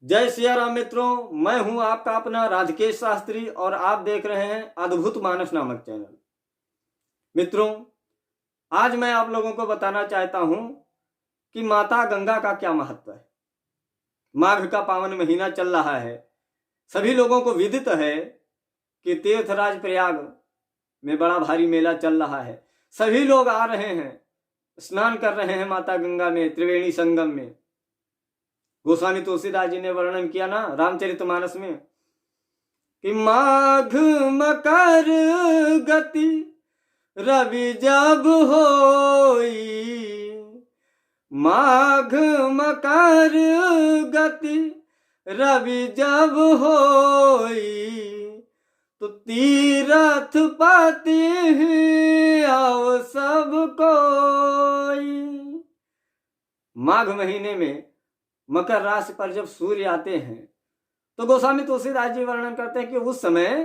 जय सिया राम मित्रों, मैं हूं आपका अपना राजकेश शास्त्री और आप देख रहे हैं अद्भुत मानस नामक चैनल। मित्रों, आज मैं आप लोगों को बताना चाहता हूं कि माता गंगा का क्या महत्व है। माघ का पावन महीना चल रहा है। सभी लोगों को विदित है कि तीर्थराज प्रयाग में बड़ा भारी मेला चल रहा है। सभी लोग आ रहे हैं, स्नान कर रहे हैं माता गंगा में, त्रिवेणी संगम में। गोस्वामी तुलसीदास जी ने वर्णन किया ना रामचरितमानस में कि माघ मकर गति रवि जब होई, माघ मकर गति रवि जब होई, तो तीरथ पति आओ सब कोई। माघ महीने में मकर राशि पर जब सूर्य आते हैं तो गोस्वामी तुलसीदास जी वर्णन करते हैं कि उस समय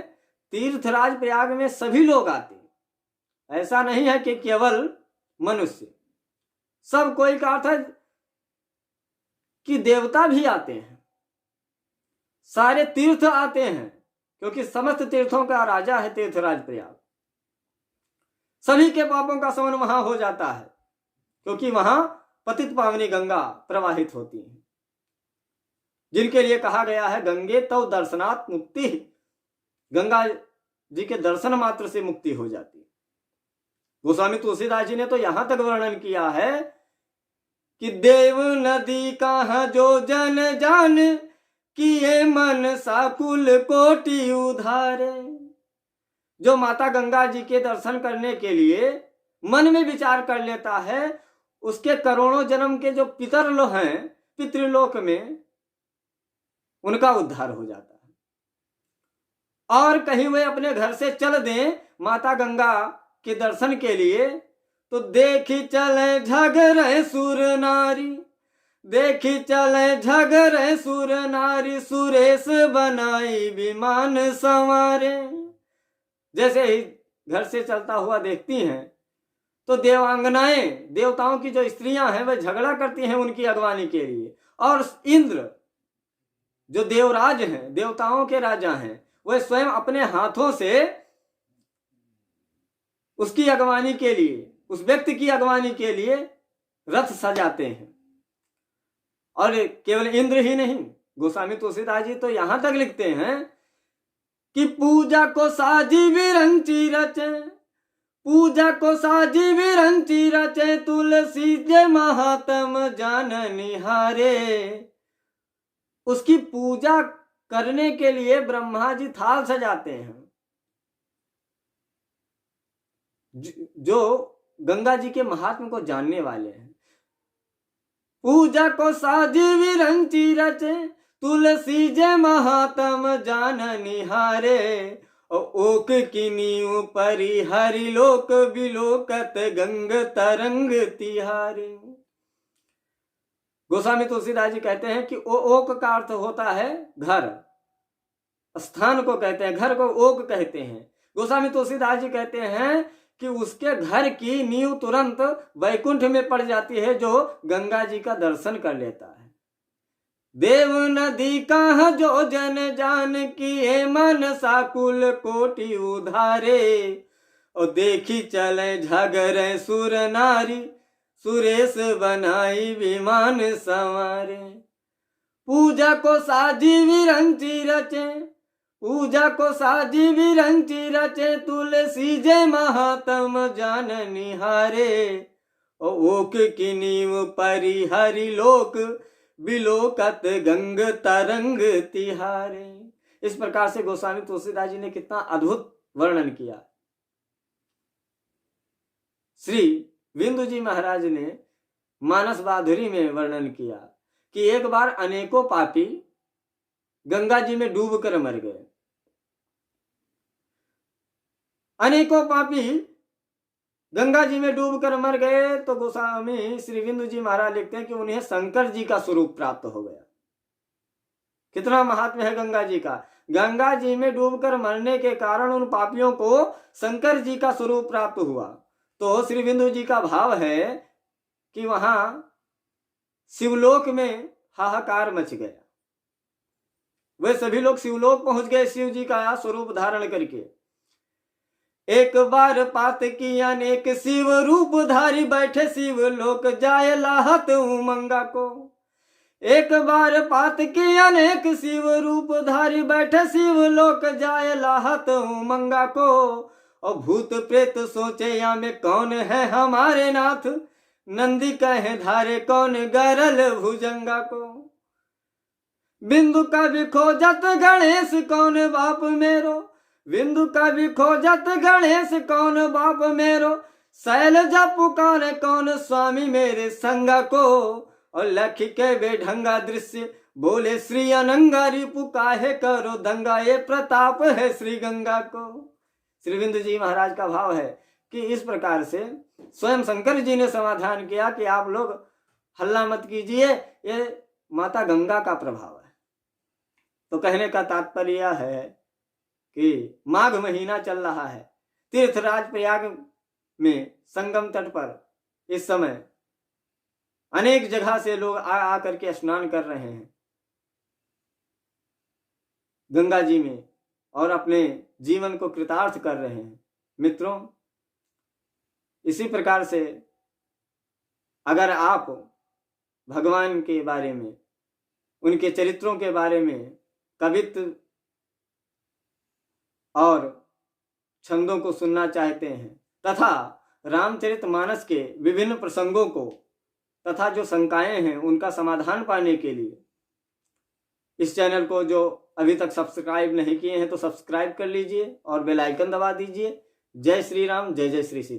तीर्थराज प्रयाग में सभी लोग आते हैं। ऐसा नहीं है कि केवल मनुष्य, सब कोई का अर्थ है कि देवता भी आते हैं, सारे तीर्थ आते हैं, क्योंकि समस्त तीर्थों का राजा है तीर्थराज प्रयाग। सभी के पापों का शमन वहां हो जाता है, क्योंकि वहां पतित पावनी गंगा प्रवाहित होती है, जिनके लिए कहा गया है गंगे तव दर्शनात् मुक्ति। गंगा जी के दर्शन मात्र से मुक्ति हो जाती है। गोस्वामी तुलसीदास जी ने तो यहां तक वर्णन किया है कि देव नदी कहां जो जन जान, किए मन साकुल कोटि उधारे। जो माता गंगा जी के दर्शन करने के लिए मन में विचार कर लेता है, उसके करोड़ों जन्म के जो पितर लोग हैं पितृलोक में, उनका उद्धार हो जाता है। और कहीं वे अपने घर से चल दें माता गंगा के दर्शन के लिए, तो देखी चले झगरे सुर नारी, देखी चले झगरे सुर नारी, सुरेश बनाई विमान संवारे। जैसे ही घर से चलता हुआ देखती हैं तो देवांगनाएं, देवताओं की जो स्त्रियां हैं, वह झगड़ा करती हैं उनकी अगवानी के लिए। और इंद्र जो देवराज हैं, देवताओं के राजा हैं, वह स्वयं अपने हाथों से उसकी अगवानी के लिए, उस व्यक्ति की अगवानी के लिए रथ सजाते हैं। और केवल इंद्र ही नहीं, गोस्वामी तुलसीदास जी तो यहां तक लिखते हैं कि पूजा को साजी विरंची रचे, पूजा को साजी विरंची रचे, तुलसी जे महात्म जान निहारे। उसकी पूजा करने के लिए ब्रह्मा जी थाल सजाते हैं। जो गंगा जी के महात्म को जानने वाले हैं। पूजा को साजी विरंची रचे, तुलसी जे महात्म जान निहारे। ओक की नींव परी हरि लोक बिलोकत गंग तरंग तिहारे। गोस्वामी तुलसीदास जी कहते हैं कि ओक का अर्थ होता है घर, स्थान को कहते हैं, घर को ओक कहते हैं। गोस्वामी तुलसीदास जी कहते हैं कि उसके घर की नींव तुरंत वैकुंठ में पड़ जाती है जो गंगा जी का दर्शन कर लेता है। देव नदी कहां जो जन जान, किए मन साकुल कोटि उधारे। और देखी चले झगरे सुर नारी, सुरेश बनाई विमान संवारे। पूजा को साजी विरंची रचे, पूजा को साजी विरंची रचे, तुलसी जे महात्म जान निहारे। ओक की नींव परी हरि लोक बिलोकत गंग तरंग तिहारे। इस प्रकार से गोस्वामी तुलसीदास जी ने कितना अद्भुत वर्णन किया। श्री विंदु जी महाराज ने मानस बाधुरी में वर्णन किया कि एक बार अनेकों पापी गंगा जी में डूब कर मर गए। अनेकों पापी गंगा जी में डूब कर मर गए तो गोस्वामी श्री विंदु जी महाराज लिखते हैं कि उन्हें शंकर जी का स्वरूप प्राप्त हो गया। कितना महात्म्य है गंगा जी का। गंगा जी में डूबकर मरने के कारण उन पापियों को शंकर जी का स्वरूप प्राप्त हुआ। तो श्री विंदु जी का भाव है कि वहां शिवलोक में हाहाकार मच गया। वे सभी लोग शिवलोक पहुंच गए शिव जी का स्वरूप धारण करके। एक बार पात की अनेक शिव रूप धारी, बैठे शिव लोक जाए लाहत उमंगा को। एक बार पात की अनेक शिव रूप धारी, बैठे शिव लोक जाए लाहत उमंगा को। और भूत प्रेत सोचे या में कौन है हमारे नाथ, नंदी कहे धारे कौन गरल भुजंगा को। बिंदु का भी खोजत गणेश कौन बाप मेरो, बिंदु का भी खोजत गणेश कौन बाप मेरो। शैलजा पुकारे कौन स्वामी मेरे संगा को। और लखी के बेढंगा दृश्य बोले श्री अनंगा, रिपु काहे करो दंगा, ये प्रताप है श्री गंगा को। श्री बिंदु जी महाराज का भाव है कि इस प्रकार से स्वयं शंकर जी ने समाधान किया कि आप लोग हल्ला मत कीजिए, ये माता गंगा का प्रभाव है। तो कहने का तात्पर्य है कि माघ महीना चल रहा है, तीर्थराज प्रयाग में संगम तट पर इस समय अनेक जगह से लोग आ करके स्नान कर रहे हैं गंगा जी में और अपने जीवन को कृतार्थ कर रहे हैं। मित्रों, इसी प्रकार से अगर आप भगवान के बारे में, उनके चरित्रों के बारे में कवित्व और छंदों को सुनना चाहते हैं तथा रामचरितमानस के विभिन्न प्रसंगों को तथा जो शंकाएं हैं उनका समाधान पाने के लिए इस चैनल को जो अभी तक सब्सक्राइब नहीं किए हैं तो सब्सक्राइब कर लीजिए और बेल आइकन दबा दीजिए। जय श्री राम, जय जय श्री सीता।